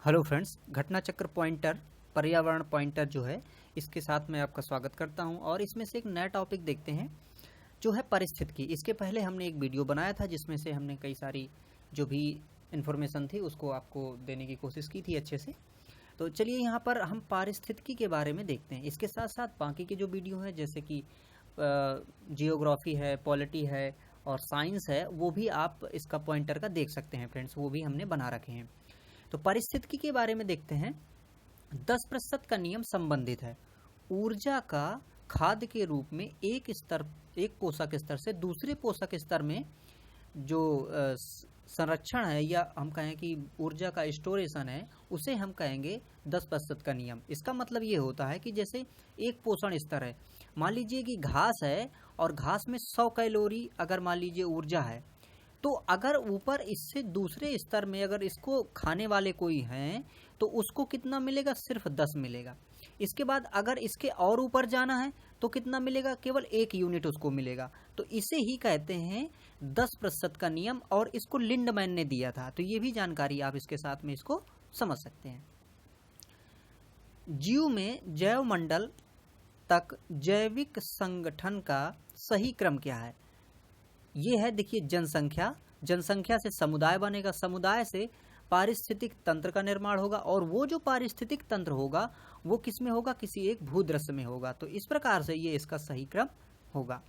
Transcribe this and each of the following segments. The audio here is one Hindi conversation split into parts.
हेलो फ्रेंड्स, घटना चक्र पॉइंटर पर्यावरण पॉइंटर जो है इसके साथ मैं आपका स्वागत करता हूं और इसमें से एक नया टॉपिक देखते हैं जो है पारिस्थितिकी। इसके पहले हमने एक वीडियो बनाया था जिसमें से हमने कई सारी जो भी इन्फॉर्मेशन थी उसको आपको देने की कोशिश की थी अच्छे से। तो चलिए यहाँ पर हम पारिस्थितिकी के बारे में देखते हैं। इसके साथ साथ बाकी के जो वीडियो हैं जैसे कि जियोग्राफी है, पॉलिटी है और साइंस है, वो भी आप इसका पॉइंटर का देख सकते हैं फ्रेंड्स, वो भी हमने बना रखे हैं। तो पारिस्थितिकी के बारे में देखते हैं। 10% का नियम संबंधित है। ऊर्जा का खाद्य के रूप में एक पोषक स्तर से दूसरे पोषक स्तर में जो संरक्षण है या हम कहें कि ऊर्जा का स्टोरेशन है, उसे हम कहेंगे 10% का नियम। इसका मतलब ये होता है कि जैसे एक पोषण स्तर है, मान लीजिए कि घास है और घास में 100 कैलोरी अगर मान लीजिए ऊर्जा है, तो अगर ऊपर इससे दूसरे स्तर में अगर इसको खाने वाले कोई हैं तो उसको कितना मिलेगा? सिर्फ 10 मिलेगा। इसके बाद अगर इसके और ऊपर जाना है तो कितना मिलेगा? केवल 1 यूनिट उसको मिलेगा। तो इसे ही कहते हैं 10% का नियम और इसको लिंडमैन ने दिया था। तो ये भी जानकारी आप इसके साथ में इसको समझ सकते हैं। जीव में जैव मंडल तक जैविक संगठन का सही क्रम क्या है? ये है, देखिए, जनसंख्या से समुदाय बनेगा, समुदाय से पारिस्थितिक तंत्र का निर्माण होगा और वो जो पारिस्थितिक तंत्र होगा वो किस में होगा? किसी एक भूदृश्य में होगा। तो इस प्रकार से ये इसका सही क्रम होगा।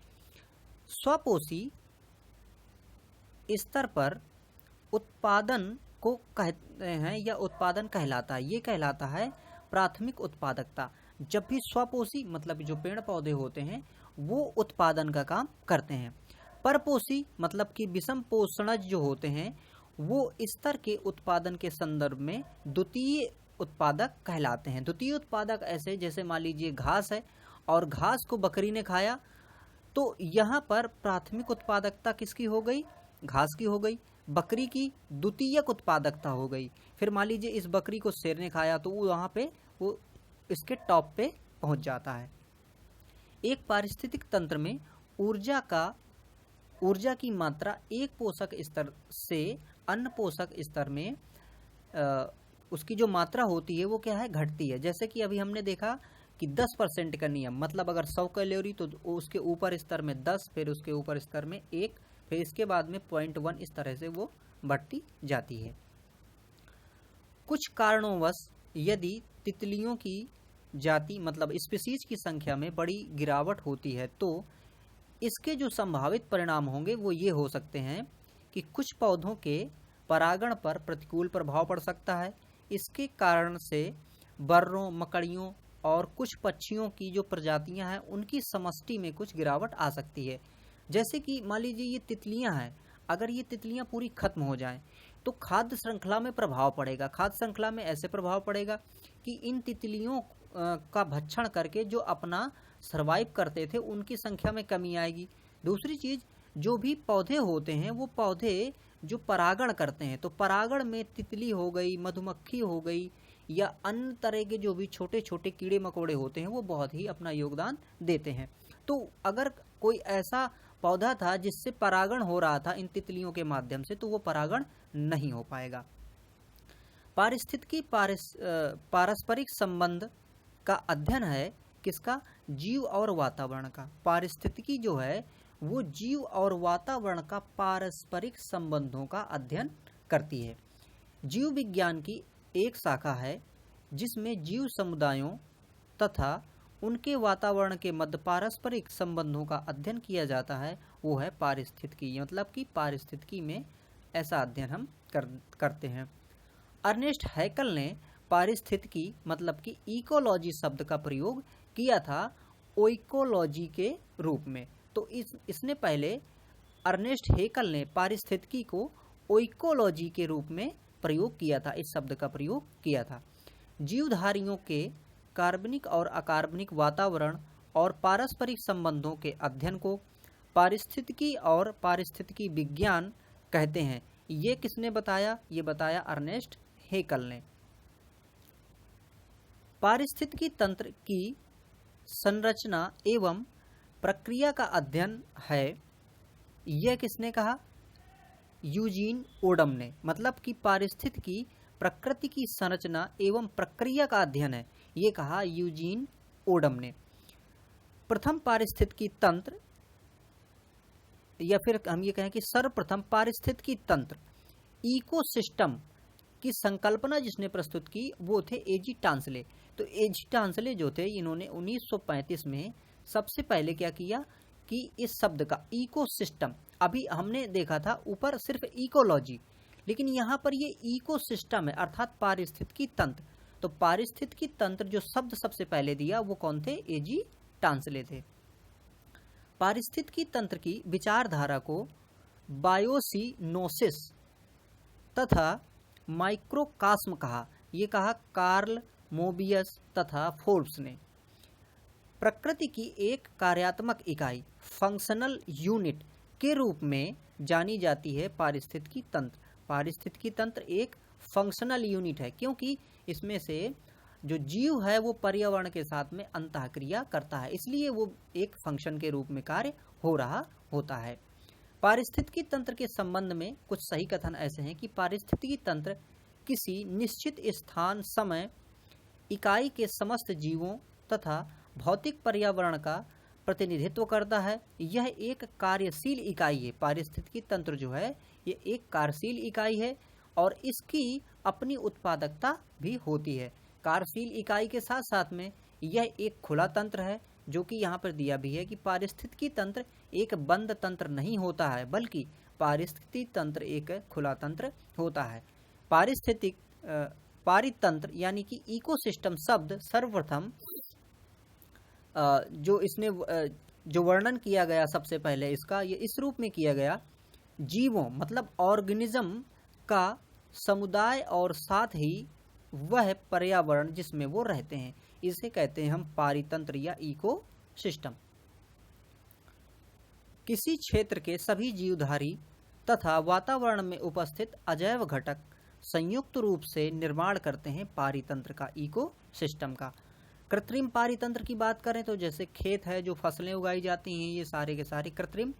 स्वपोषी स्तर पर उत्पादन को कहते हैं या उत्पादन कहलाता है, ये कहलाता है प्राथमिक उत्पादकता। जब भी स्वपोषी मतलब जो पेड़ पौधे होते हैं वो उत्पादन का काम करते हैं। परपोषी मतलब कि विषम पोषणज जो होते हैं वो स्तर के उत्पादन के संदर्भ में द्वितीय उत्पादक कहलाते हैं। द्वितीय उत्पादक ऐसे, जैसे मान लीजिए घास है और घास को बकरी ने खाया, तो यहाँ पर प्राथमिक उत्पादकता किसकी हो गई? घास की हो गई। बकरी की द्वितीयक उत्पादकता हो गई। फिर मान लीजिए इस बकरी को शेर ने खाया तो वहाँ पे वो इसके टॉप पे पहुँच जाता है। एक पारिस्थितिक तंत्र में ऊर्जा की मात्रा एक पोषक स्तर से अन्य पोषक स्तर में उसकी जो मात्रा होती है वो क्या है? घटती है। जैसे कि अभी हमने देखा कि 10% का नियम, मतलब अगर 100 कैलोरी तो उसके ऊपर स्तर में 10, फिर उसके ऊपर स्तर में 1, फिर इसके बाद में 0.1, इस तरह से वो बढ़ती जाती है। कुछ कारणोंवश यदि तितलियों की जाति मतलब स्पीसीज की संख्या में बड़ी गिरावट होती है तो इसके जो संभावित परिणाम होंगे वो ये हो सकते हैं कि कुछ पौधों के परागण पर प्रतिकूल प्रभाव पड़ सकता है। इसके कारण से बर्रों, मकड़ियों और कुछ पक्षियों की जो प्रजातियां हैं उनकी समष्टि में कुछ गिरावट आ सकती है। जैसे कि मान लीजिए ये तितलियां हैं, अगर ये तितलियां पूरी खत्म हो जाएं तो खाद्य श्रृंखला में प्रभाव पड़ेगा। खाद्य श्रृंखला में ऐसे प्रभाव पड़ेगा कि इन तितलियों का भक्षण करके जो अपना सर्वाइव करते थे उनकी संख्या में कमी आएगी। दूसरी चीज, जो भी पौधे होते हैं वो पौधे जो परागण करते हैं, तो परागण में तितली हो गई, मधुमक्खी हो गई या अन्य तरह के जो भी छोटे छोटे कीड़े मकोड़े होते हैं वो बहुत ही अपना योगदान देते हैं। तो अगर कोई ऐसा पौधा था जिससे परागण हो रहा था इन तितलियों के माध्यम से, तो वो परागण नहीं हो पाएगा। पारिस्थितिकी पारस्परिक संबंध का अध्ययन है किसका? जीव और वातावरण का। पारिस्थितिकी जो है वो जीव और वातावरण का पारस्परिक संबंधों का अध्ययन करती है। जीव विज्ञान की एक शाखा है जिसमें जीव समुदायों तथा उनके वातावरण के मध्य पारस्परिक संबंधों का अध्ययन किया जाता है, वो है पारिस्थितिकी। मतलब कि पारिस्थितिकी में ऐसा अध्ययन हम करते हैं। अर्नेस्ट हैकल ने पारिस्थितिकी मतलब कि इकोलॉजी शब्द का प्रयोग किया था ओइकोलॉजी के रूप में। तो इसने पहले अर्नेस्ट हैकल ने पारिस्थितिकी को ओइकोलॉजी के रूप में प्रयोग किया था, इस शब्द का प्रयोग किया था। जीवधारियों के कार्बनिक और अकार्बनिक वातावरण और पारस्परिक संबंधों के अध्ययन को पारिस्थितिकी और पारिस्थितिकी विज्ञान कहते हैं। ये किसने बताया? ये बताया अर्नेस्ट हैकल ने। पारिस्थितिकी तंत्र की संरचना एवं प्रक्रिया का अध्ययन है, यह किसने कहा? यूजीन ओडम ने। मतलब कि पारिस्थितिकी प्रकृति की संरचना एवं प्रक्रिया का अध्ययन है, ये कहा यूजीन ओडम ने। प्रथम पारिस्थितिकी तंत्र, या फिर हम ये कहें कि सर्वप्रथम पारिस्थितिकी तंत्र इकोसिस्टम की संकल्पना जिसने प्रस्तुत की वो थे एजी टांसले। तो एजी टांसले जो थे, इन्होंने 1935 में सबसे पहले क्या किया कि इस शब्द का इकोसिस्टम, अभी हमने देखा था ऊपर सिर्फ इकोलॉजी, लेकिन यहाँ पर ये इकोसिस्टम है अर्थात पारिस्थितिकी तंत्र। तो पारिस्थितिकी तंत्र जो शब्द सबसे पहले दिया वो कौन थे? एजी टांसले थे। पारिस्थितिकी तंत्र की विचारधारा को बायोसिनोसिस तथा माइक्रोकास्म कहा, ये कहा कार्ल मोबियस तथा फोर्ब्स ने। प्रकृति की एक कार्यात्मक इकाई फंक्शनल यूनिट के रूप में जानी जाती है पारिस्थितिकी तंत्र। पारिस्थितिकी तंत्र एक फंक्शनल यूनिट है क्योंकि इसमें से जो जीव है वो पर्यावरण के साथ में अंतःक्रिया करता है, इसलिए वो एक फंक्शन के रूप में कार्य हो रहा होता है। पारिस्थितिकी तंत्र के संबंध में कुछ सही कथन ऐसे हैं कि पारिस्थितिकी तंत्र किसी निश्चित स्थान, समय, इकाई के समस्त जीवों तथा भौतिक पर्यावरण का प्रतिनिधित्व करता है। यह एक कार्यशील इकाई है। पारिस्थितिकी तंत्र जो है ये एक कार्यशील इकाई है और इसकी अपनी उत्पादकता भी होती है। कार्यशील इकाई के साथ साथ में यह एक खुला तंत्र है, जो कि यहाँ पर दिया भी है कि पारिस्थितिकी तंत्र एक बंद तंत्र नहीं होता है, बल्कि पारिस्थितिकी तंत्र एक खुला तंत्र होता है। पारितंत्र यानी कि इकोसिस्टम शब्द सर्वप्रथम जो वर्णन किया गया सबसे पहले इसका, ये इस रूप में किया गया, जीवों मतलब ऑर्गेनिज्म का समुदाय और साथ ही वह पर्यावरण जिसमें वो रहते हैं, इसे कहते हैं हम पारितंत्र या इको सिस्टम। किसी क्षेत्र के सभी जीवधारी तथा वातावरण में उपस्थित अजैव घटक संयुक्त रूप से निर्माण करते हैं पारितंत्र का, इको सिस्टम का। कृत्रिम पारितंत्र की बात करें तो जैसे खेत है, जो फसलें उगाई जाती हैं, ये सारे के सारे कृत्रिम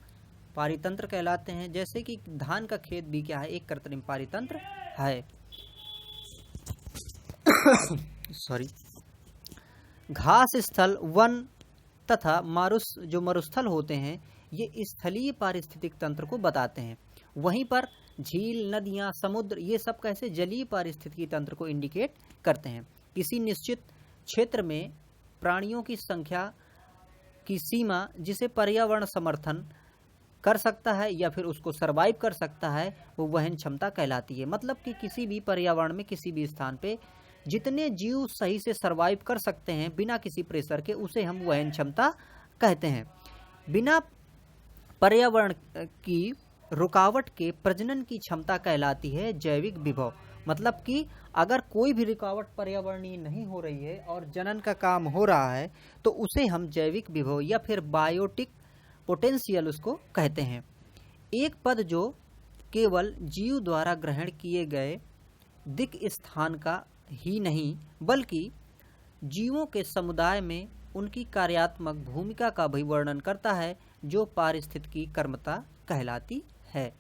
पारितंत्र कहलाते हैं। जैसे कि धान का खेत भी क्या है, एक कृत्रिम पारितंत्र है। सॉरी। घास स्थल, वन तथा मरुस्थल होते हैं, ये स्थलीय पारिस्थितिक तंत्र को बताते हैं। वहीं पर झील, नदियां, समुद्र, ये सब कैसे जलीय पारिस्थितिकी तंत्र को इंडिकेट करते हैं। किसी निश्चित क्षेत्र में प्राणियों की संख्या की सीमा जिसे पर्यावरण समर्थन कर सकता है या फिर उसको सरवाइव कर सकता है, वो वहन क्षमता कहलाती है। मतलब कि किसी भी पर्यावरण में, किसी भी स्थान पे जितने जीव सही से सरवाइव कर सकते हैं बिना किसी प्रेशर के, उसे हम वहन क्षमता कहते हैं। बिना पर्यावरण की रुकावट के प्रजनन की क्षमता कहलाती है जैविक विभव। मतलब कि अगर कोई भी रुकावट पर्यावरणीय नहीं हो रही है और जनन का काम हो रहा है, तो उसे हम जैविक विभव या फिर बायोटिक पोटेंशियल उसको कहते हैं। एक पद जो केवल जीव द्वारा ग्रहण किए गए दिक स्थान का ही नहीं, बल्कि जीवों के समुदाय में उनकी कार्यात्मक भूमिका का भी वर्णन करता है, जो पारिस्थितिकी कर्मता कहलाती है।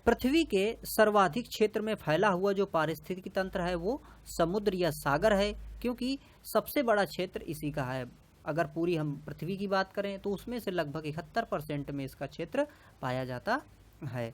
पृथ्वी के सर्वाधिक क्षेत्र में फैला हुआ जो पारिस्थितिकी तंत्र है वो समुद्र या सागर है, क्योंकि सबसे बड़ा क्षेत्र इसी का है। अगर पूरी हम पृथ्वी की बात करें तो उसमें से लगभग 71% में इसका क्षेत्र पाया जाता है।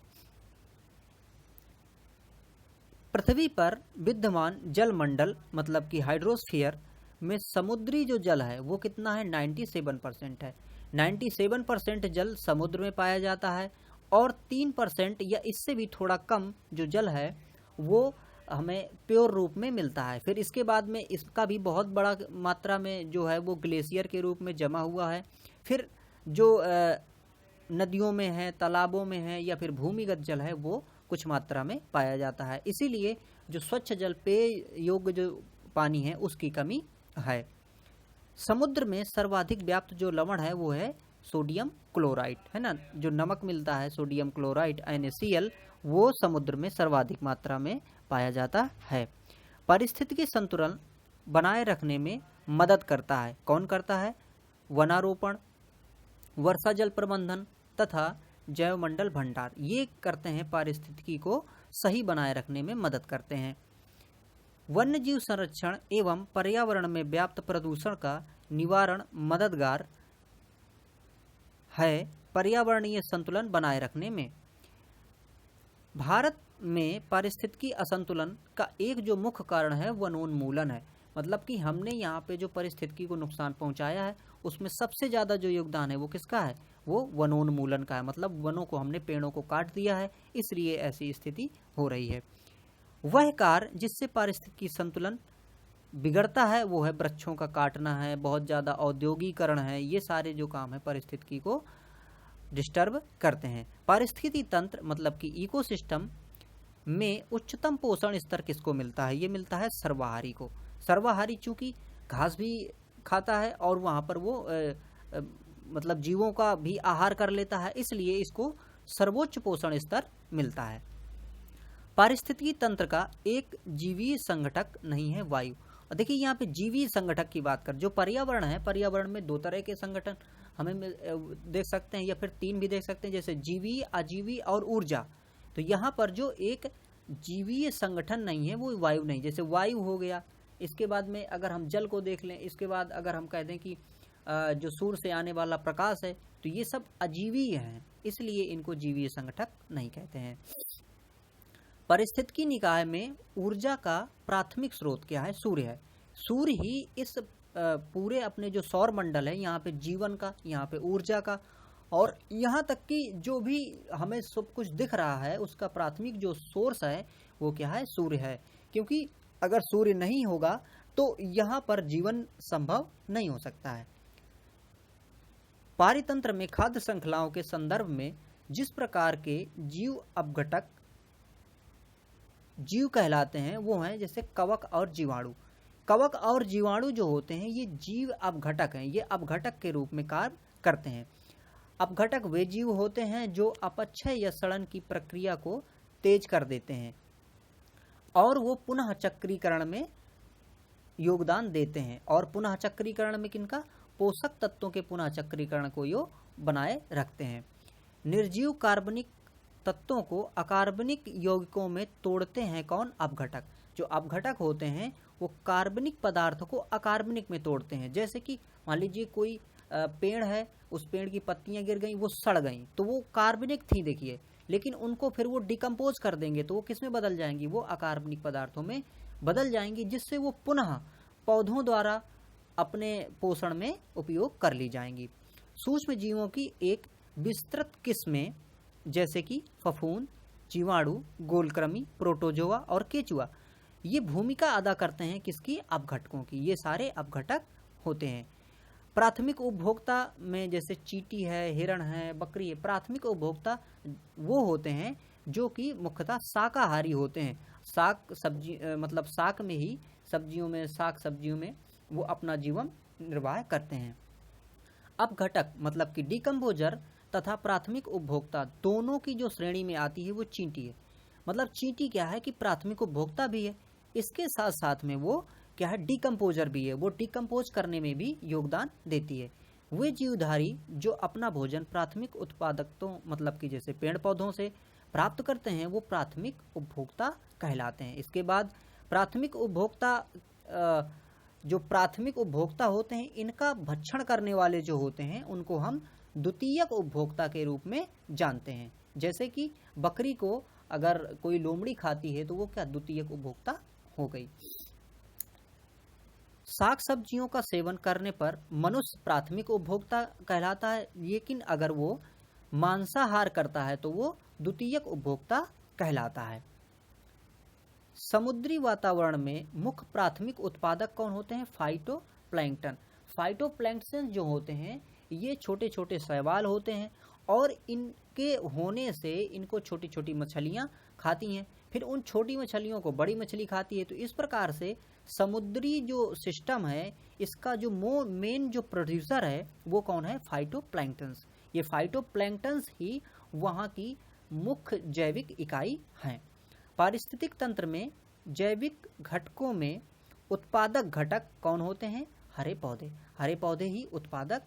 पृथ्वी पर विद्यमान जल मंडल मतलब कि हाइड्रोस्फीयर में समुद्री जो जल है वो कितना है, 97% है। 97% जल समुद्र में पाया जाता है और 3% या इससे भी थोड़ा कम जो जल है वो हमें प्योर रूप में मिलता है। फिर इसके बाद में इसका भी बहुत बड़ा मात्रा में जो है वो ग्लेशियर के रूप में जमा हुआ है। फिर जो नदियों में है, तालाबों में है या फिर भूमिगत जल है वो कुछ मात्रा में पाया जाता है। इसीलिए जो स्वच्छ जल पेय योग्य जो पानी है उसकी कमी है। समुद्र में सर्वाधिक व्याप्त जो लवण है वो है सोडियम क्लोराइड, है ना। जो नमक मिलता है सोडियम क्लोराइड NaCl, वो समुद्र में सर्वाधिक मात्रा में पाया जाता है। पारिस्थितिकी संतुलन बनाए रखने में मदद करता है। कौन करता है? वनारोपण, वर्षा जल प्रबंधन तथा जैवमंडल भंडार, ये करते हैं पारिस्थितिकी को सही बनाए रखने में मदद करते हैं। वन्यजीव संरक्षण एवं पर्यावरण में व्याप्त प्रदूषण का निवारण मददगार है पर्यावरणीय संतुलन बनाए रखने में। भारत में पारिस्थितिकी असंतुलन का एक जो मुख्य कारण है वनोन्मूलन है। मतलब कि हमने यहाँ पे जो पारिस्थितिकी को नुकसान पहुँचाया है उसमें सबसे ज़्यादा जो योगदान है वो किसका है, वो वनोन्मूलन का है। मतलब वनों को हमने, पेड़ों को काट दिया है, इसलिए ऐसी स्थिति हो रही है। वह कार्य जिससे पारिस्थितिकी संतुलन बिगड़ता है वो है वृक्षों का काटना है, बहुत ज़्यादा औद्योगिकरण है, ये सारे जो काम है पारिस्थितिकी को डिस्टर्ब करते हैं। पारिस्थितिकी तंत्र मतलब कि इकोसिस्टम में उच्चतम पोषण स्तर किसको मिलता है, ये मिलता है सर्वाहारी को। सर्वाहारी चूंकि घास भी खाता है और वहाँ पर वो मतलब जीवों का भी आहार कर लेता है, इसलिए इसको सर्वोच्च पोषण स्तर मिलता है। पारिस्थितिकी तंत्र का एक जीवीय संगठक नहीं है वायु। और देखिए यहाँ पे जीवीय संगठक की बात कर, जो पर्यावरण है, पर्यावरण में दो तरह के संगठन हमें देख सकते हैं या फिर तीन भी देख सकते हैं, जैसे जीवीय, अजीवीय और ऊर्जा। तो यहाँ पर जो एक जीवीय संगठन नहीं है वो वायु नहीं, जैसे वायु हो गया। इसके बाद में अगर हम जल को देख लें, इसके बाद अगर हम कह दें कि जो सूर्य से आने वाला प्रकाश है, तो ये सब अजीवीय हैं, इसलिए इनको जीवीय संगठक नहीं कहते हैं। पारिस्थितिकी निकाय में ऊर्जा का प्राथमिक स्रोत क्या है, सूर्य है। सूर्य ही इस पूरे अपने जो सौर मंडल है, यहाँ पे जीवन का, यहाँ पे ऊर्जा का, और यहाँ तक कि जो भी हमें सब कुछ दिख रहा है उसका प्राथमिक जो सोर्स है वो क्या है, सूर्य है। क्योंकि अगर सूर्य नहीं होगा तो यहाँ पर जीवन संभव नहीं हो सकता है। पारितंत्र में खाद्य श्रृंखलाओं के संदर्भ में जिस प्रकार के जीव अपघटक जीव कहलाते हैं वो हैं जैसे कवक और जीवाणु। कवक और जीवाणु जो होते हैं ये जीव अपघटक हैं, ये अपघटक के रूप में कार्य करते हैं। अपघटक वे जीव होते हैं जो अपक्षय या सड़न की प्रक्रिया को तेज कर देते हैं और वो पुनः चक्रीकरण में योगदान देते हैं। और पुनः चक्रीकरण में किनका, पोषक तत्वों के पुनः चक्रीकरण को यो बनाए रखते हैं। निर्जीव कार्बनिक तत्वों को अकार्बनिक यौगिकों में तोड़ते हैं कौन, अपघटक। जो अपघटक होते हैं वो कार्बनिक पदार्थों को अकार्बनिक में तोड़ते हैं। जैसे कि मान लीजिए कोई पेड़ है, उस पेड़ की पत्तियां गिर गई, वो सड़ गई, तो वो कार्बनिक थी देखिए, लेकिन उनको फिर वो डिकम्पोज कर देंगे तो वो किस में बदल जाएंगी, वो अकार्बनिक पदार्थों में बदल जाएंगी, जिससे वो पुनः पौधों द्वारा अपने पोषण में उपयोग कर ली जाएंगी। सूक्ष्म जीवों की एक विस्तृत किस्में जैसे कि फफूंद, जीवाणु, गोलकृमि, प्रोटोजोआ और केचुआ ये भूमिका अदा करते हैं किसकी, अपघटकों की। ये सारे अपघटक होते हैं। प्राथमिक उपभोक्ता में जैसे चींटी है, हिरण है, बकरी है, प्राथमिक उपभोक्ता वो होते हैं जो कि मुख्यतः शाकाहारी होते हैं। शाक सब्जी मतलब शाक में ही, सब्जियों में, शाक सब्जियों में वो अपना जीवन निर्वाह करते हैं। अपघटक मतलब कि डिकम्पोजर तथा प्राथमिक उपभोक्ता दोनों की जो श्रेणी में आती है वो चींटी है। मतलब चींटी क्या है कि प्राथमिक उपभोक्ता भी है, इसके साथ साथ में वो क्या है, डिकम्पोजर भी है, वो डिकम्पोज करने में भी योगदान देती है। वे जीवधारी जो अपना भोजन प्राथमिक उत्पादकों मतलब कि जैसे पेड़ पौधों से प्राप्त करते हैं वो प्राथमिक उपभोक्ता कहलाते हैं। इसके बाद प्राथमिक उपभोक्ता जो प्राथमिक उपभोक्ता होते हैं इनका भक्षण करने वाले जो होते हैं उनको हम द्वितीयक उपभोक्ता के रूप में जानते हैं। जैसे कि बकरी को अगर कोई लोमड़ी खाती है तो वो क्या, द्वितीयक उपभोक्ता हो गई। साग सब्जियों का सेवन करने पर मनुष्य प्राथमिक उपभोक्ता कहलाता है, लेकिन अगर वो मांसाहार करता है तो वो द्वितीयक उपभोक्ता कहलाता है। समुद्री वातावरण में मुख्य प्राथमिक उत्पादक कौन होते हैं, फाइटोप्लैंक्टन। फाइटोप्लैंक्टन जो होते हैं ये छोटे छोटे शैवाल होते हैं और इनके होने से इनको छोटी छोटी मछलियाँ खाती हैं, फिर उन छोटी मछलियों को बड़ी मछली खाती है। तो इस प्रकार से समुद्री जो सिस्टम है इसका जो मेन जो प्रोड्यूसर है वो कौन है, फाइटोप्लैंक्टन्स। ये फाइटोप्लैंक्टन्स ही वहाँ की मुख्य जैविक इकाई हैं। पारिस्थितिक तंत्र में जैविक घटकों में उत्पादक घटक कौन होते हैं, हरे पौधे। हरे पौधे ही उत्पादक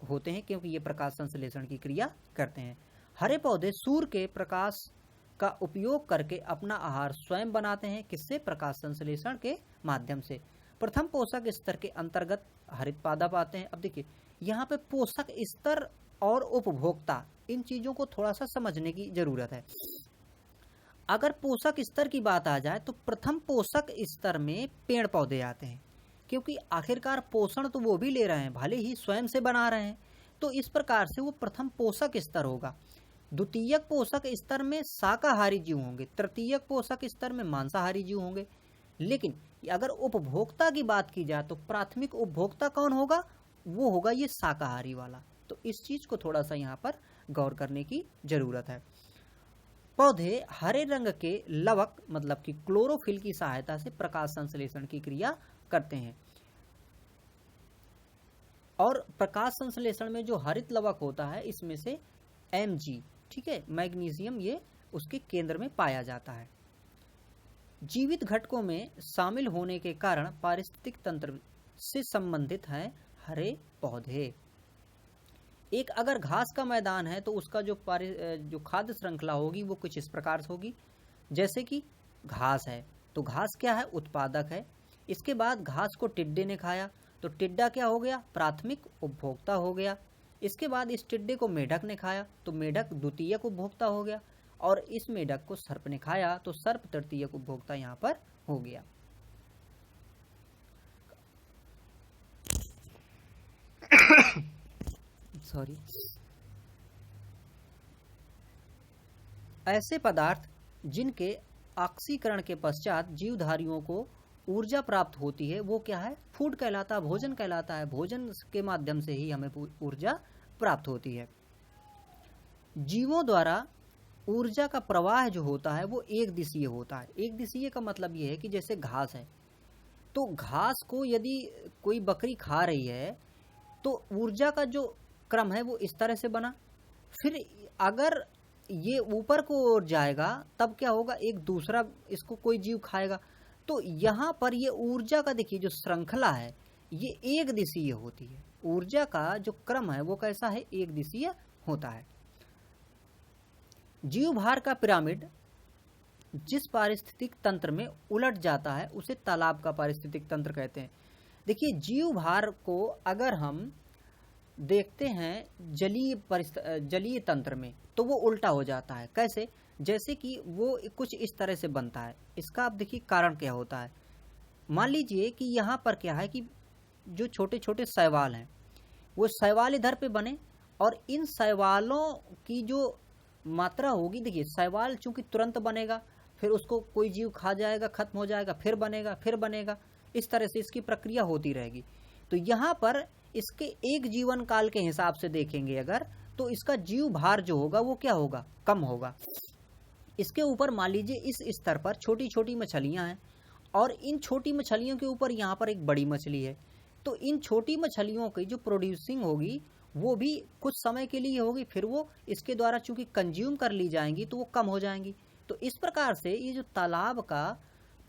होते हैं क्योंकि ये प्रकाश संश्लेषण की क्रिया करते हैं। हरे पौधे सूर्य के प्रकाश का उपयोग करके अपना आहार स्वयं बनाते हैं। किससे? प्रकाश संश्लेषण के माध्यम से। प्रथम पोषक स्तर के अंतर्गत हरित पादप आते हैं। अब देखिए यहाँ पे पोषक स्तर और उपभोक्ता, इन चीजों को थोड़ा सा समझने की जरूरत है। अगर पोषक स्तर की बात आ जाए तो प्रथम पोषक स्तर में पेड़ पौधे आते हैं, क्योंकि आखिरकार पोषण तो वो भी ले रहे हैं, भले ही स्वयं से बना रहे हैं, तो इस प्रकार से वो प्रथम पोषक स्तर होगा। द्वितीयक पोषक स्तर में शाकाहारी जीव होंगे, तृतीयक पोषक स्तर में मांसाहारी जीव होंगे। लेकिन अगर उपभोक्ता की बात की जाए तो प्राथमिक उपभोक्ता कौन होगा? वो होगा ये शाकाहारी वाला। तो इस चीज को थोड़ा सा यहाँ पर गौर करने की जरूरत है। पौधे हरे रंग के लवक मतलब कि क्लोरोफिल की सहायता से प्रकाश संश्लेषण की क्रिया करते हैं। और प्रकाश संश्लेषण में जो हरित लवक होता है इसमें से Mg, ठीक है, मैग्नीशियम, ये उसके केंद्र में पाया जाता है। जीवित घटकों में शामिल होने के कारण पारिस्थितिक तंत्र से संबंधित हैं हरे पौधे। एक अगर घास का मैदान है तो उसका जो खाद्य श्रृंखला होगी वो कुछ इस प्रकार से होगी। जैसे कि घास है तो घास क्या है? उत्पादक है। इसके बाद घास को टिड्डे ने खाया तो टिड्डा क्या हो गया? प्राथमिक उपभोक्ता हो गया। इसके बाद इस टिड्डे को मेढक ने खाया तो मेढक द्वितीयक उपभोक्ता हो गया। और इस मेढक को सर्प ने खाया तो सर्प तृतीयक उपभोक्ता यहाँ पर हो गया। सॉरी। ऐसे पदार्थ जिनके ऑक्सीकरण के पश्चात जीवधारियों को ऊर्जा प्राप्त होती है वो क्या है? फूड कहलाता है, भोजन कहलाता है। भोजन के माध्यम से ही हमें ऊर्जा प्राप्त होती है। जीवों द्वारा ऊर्जा का प्रवाह जो होता है वो एक दिशीय होता है। एक दिशीय का मतलब ये है कि जैसे घास है तो घास को यदि कोई बकरी खा रही है तो ऊर्जा का जो क्रम है वो इस तरह से बना। फिर अगर ये ऊपर को ओर जाएगा तब क्या होगा? एक दूसरा इसको कोई जीव खाएगा। तो यहाँ पर ये ऊर्जा का देखिए जो श्रृंखला है ये एक दिशीय होती है। ऊर्जा का जो क्रम है वो कैसा है? एक दिशीय होता है। जीव भार का पिरामिड जिस पारिस्थितिक तंत्र में उलट जाता है उसे तालाब का पारिस्थितिक तंत्र कहते हैं। देखिए जीव भार को अगर हम देखते हैं जलीय तंत्र में तो वो उल्टा हो जाता है। कैसे? जैसे कि वो कुछ इस तरह से बनता है। इसका आप देखिए कारण क्या होता है। मान लीजिए कि यहाँ पर क्या है कि जो छोटे छोटे शैवाल हैं वो शैवाल इधर पे बने और इन शैवालों की जो मात्रा होगी, देखिए शैवाल चूंकि तुरंत बनेगा फिर उसको कोई जीव खा जाएगा, खत्म हो जाएगा, फिर बनेगा, फिर बनेगा, इस तरह से इसकी प्रक्रिया होती रहेगी। तो यहाँ पर इसके एक जीवन काल के हिसाब से देखेंगे अगर तो इसका जीव भार जो होगा वो क्या होगा? कम होगा। इसके ऊपर मान लीजिए इस स्तर पर छोटी छोटी मछलियां हैं और इन छोटी मछलियों के ऊपर यहाँ पर एक बड़ी मछली है। तो इन छोटी मछलियों की जो प्रोड्यूसिंग होगी वो भी कुछ समय के लिए होगी, फिर वो इसके द्वारा चूंकि कंज्यूम कर ली जाएंगी तो वो कम हो जाएंगी। तो इस प्रकार से ये जो तालाब का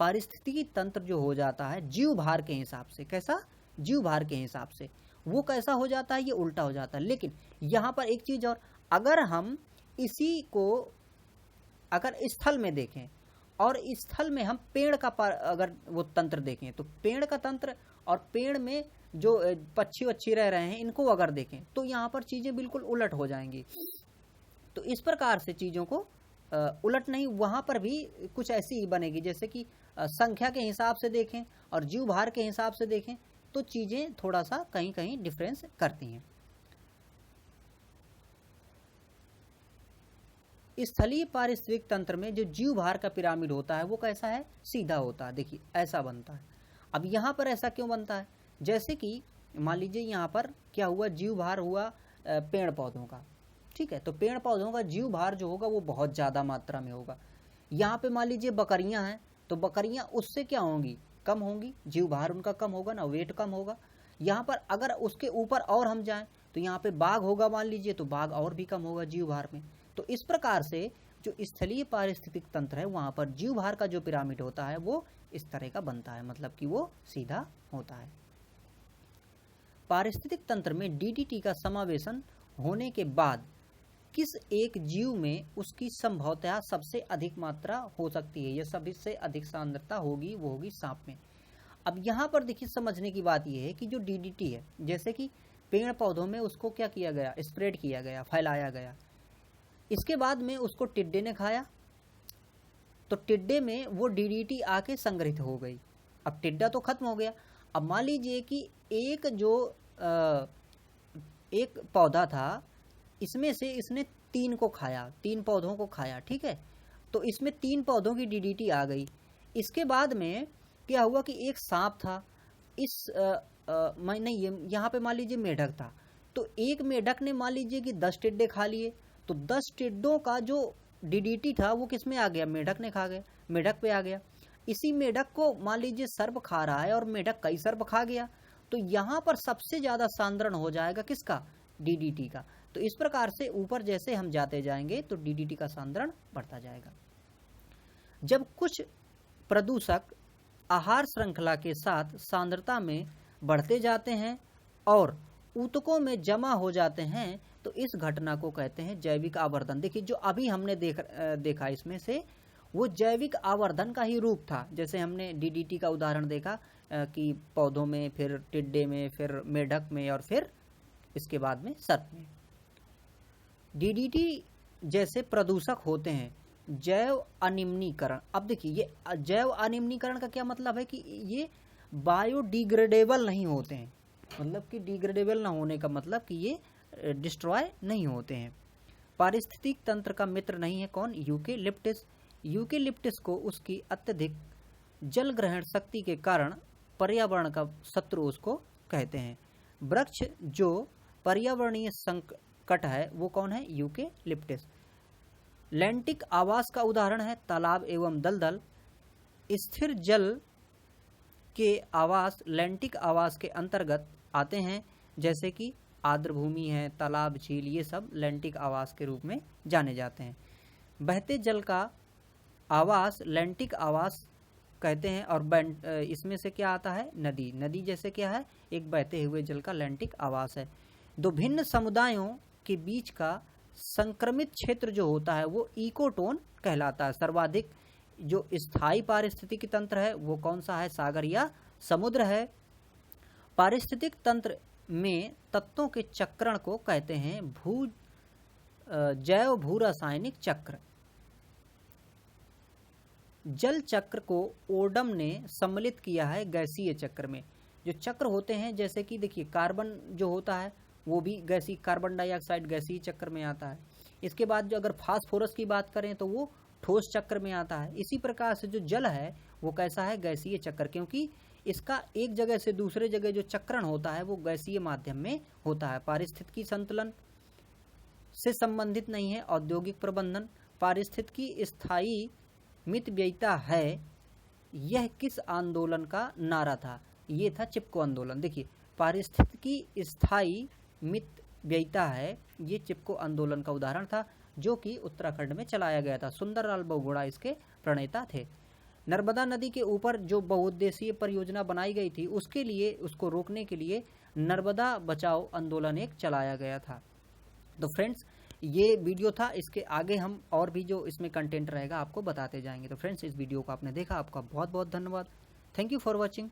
पारिस्थितिकी तंत्र जो हो जाता है जीव भार के हिसाब से, कैसा? जीव भार के हिसाब से वो कैसा हो जाता है? ये उल्टा हो जाता है। लेकिन यहाँ पर एक चीज और, अगर हम इसी को अगर स्थल में देखें और स्थल में हम पेड़ का अगर वो तंत्र देखें तो पेड़ का तंत्र और पेड़ में जो पक्षी वच्छी रह रहे हैं इनको अगर देखें तो यहाँ पर चीजें बिल्कुल उलट हो जाएंगी। तो इस प्रकार से चीजों को उलट नहीं, वहां पर भी कुछ ऐसी ही बनेगी। जैसे कि संख्या के हिसाब से देखें और जीव भार के हिसाब से देखें तो चीजें थोड़ा सा कहीं कहीं डिफरेंस करती हैं। स्थलीय पारिस्थितिक तंत्र में जो जीव भार का पिरामिड होता है वो कैसा है? सीधा होता है। देखिए ऐसा बनता है। अब यहाँ पर ऐसा क्यों बनता है? जैसे कि मान लीजिए यहाँ पर क्या हुआ? जीव भार हुआ पेड़ पौधों का, ठीक है। तो पेड़ पौधों का जीव भार जो होगा वो बहुत ज़्यादा मात्रा में होगा। यहाँ पे मान लीजिए बकरियाँ हैं तो बकरियाँ उससे क्या होंगी? कम होंगी, जीव भार उनका कम होगा ना, वेट कम होगा। यहाँ पर अगर उसके ऊपर और हम जाएं तो यहाँ पे बाघ होगा मान लीजिए, तो बाघ और भी कम होगा जीव भार में। तो इस प्रकार से जो स्थलीय पारिस्थितिक तंत्र है वहाँ पर जीव भार का जो पिरामिड होता है वो इस तरह का बनता है, मतलब कि वो सीधा होता है। पारिस्थितिक तंत्र में डीडीटी का समावेशन होने के बाद किस एक जीव में उसकी संभवतः सबसे अधिक मात्रा हो सकती है या सबसे अधिक सांद्रता होगी, वो होगी सांप में। अब यहाँ पर देखिए समझने की बात यह है कि जो डीडीटी है, जैसे कि पेड़ पौधों में उसको क्या किया गया, स्प्रेड किया गया, फैलाया गया। इसके बाद में उसको टिड्डे ने खाया, तो टिड्डे में वो डीडीटी आके संग्रहित हो गई। अब टिड्डा तो खत्म हो गया। अब मान लीजिए कि एक पौधा था, इसमें से इसने 3 को खाया, 3 पौधों को खाया, ठीक है। तो इसमें 3 पौधों की डीडीटी आ गई। इसके बाद में क्या हुआ कि एक सांप था, नहीं, यहाँ पे मान लीजिए मेढक था, तो एक मेढक ने मान लीजिए कि 10 टिड्डे खा लिए, तो 10 टिड्डों का जो डीडीटी था वो किस में आ गया, मेढक ने खा गया, मेढक पे आ गया। इसी मेढक को मान लीजिए सर्प खा रहा है और मेढक कई सर्प खा गया, तो यहाँ पर सबसे ज्यादा सांद्रण हो जाएगा किसका, डीडीटी का। तो इस प्रकार से ऊपर जैसे हम जाते जाएंगे तो डीडीटी का सांद्रण बढ़ता जाएगा। जब कुछ प्रदूषक आहार श्रृंखला के साथ सांद्रता में बढ़ते जाते हैं और ऊतकों में जमा हो जाते हैं, तो इस घटना को कहते हैं जैविक आवर्धन। देखिए जो अभी हमने देखा इसमें से वो जैविक आवर्धन का ही रूप था। जैसे हमने डीडीटी का उदाहरण देखा कि पौधों में, फिर टिड्डे में, फिर मेढक में और फिर इसके बाद में सर्प में। डीडीटी जैसे प्रदूषक होते हैं जैव अनिम्नीकरण। अब देखिए ये जैव अनिम्नीकरण का क्या मतलब है कि ये बायोडिग्रेडेबल नहीं होते हैं, मतलब कि डिग्रेडेबल ना होने का मतलब कि ये डिस्ट्रॉय नहीं होते हैं। पारिस्थितिक तंत्र का मित्र नहीं है कौन, यूकेलिप्टस। यूकेलिप्टस को उसकी अत्यधिक जल ग्रहण शक्ति के कारण पर्यावरण का शत्रु उसको कहते हैं। वृक्ष जो पर्यावरणीय संकट है वो कौन है, यूकेलिप्टस। लैंटिक आवास का उदाहरण है तालाब एवं दलदल। स्थिर जल के आवास लैंटिक आवास के अंतर्गत आते हैं, जैसे कि आर्द्र भूमि है, तालाब, झील, ये सब लैंटिक आवास के रूप में जाने जाते हैं। बहते जल का आवास लैंटिक आवास कहते हैं। और इसमें से क्या आता है, नदी। नदी जैसे क्या है, एक बहते हुए जल का लैंटिक आवास है। दो भिन्न समुदायों के बीच का संक्रमित क्षेत्र जो होता है वो इकोटोन कहलाता है। सर्वाधिक जो स्थायी पारिस्थितिकी तंत्र है वो कौन सा है, सागर या समुद्र है। पारिस्थितिक तंत्र में तत्वों के चक्रण को कहते हैं जैव भू रासायनिक चक्र। जल चक्र को ओडम ने सम्मिलित किया है गैसीय चक्र में। जो चक्र होते हैं, जैसे कि देखिए कार्बन जो होता है वो भी गैसीय, कार्बन डाइऑक्साइड गैसीय चक्र में आता है। इसके बाद जो अगर फास्फोरस की बात करें तो वो ठोस चक्र में आता है। इसी प्रकार से जो जल है वो कैसा है, गैसीय चक्र, क्योंकि इसका एक जगह से दूसरे जगह जो चक्रण होता है वो गैसीय माध्यम में होता है। पारिस्थितिकी संतुलन से संबंधित नहीं है औद्योगिक प्रबंधन। पारिस्थितिकी स्थायी मितव्ययिता है, यह किस आंदोलन का नारा था, ये था चिपको आंदोलन। देखिए पारिस्थितिकी स्थायी मितव्ययिता है, ये चिपको आंदोलन का उदाहरण था जो कि उत्तराखंड में चलाया गया था। सुंदरलाल बहुगुणा इसके प्रणेता थे। नर्मदा नदी के ऊपर जो बहुउद्देशीय परियोजना बनाई गई थी उसके लिए, उसको रोकने के लिए नर्मदा बचाओ आंदोलन एक चलाया गया था। तो फ्रेंड्स ये वीडियो था, इसके आगे हम और भी जो इसमें कंटेंट रहेगा आपको बताते जाएंगे। तो फ्रेंड्स इस वीडियो को आपने देखा, आपका बहुत बहुत धन्यवाद। Thank you for watching.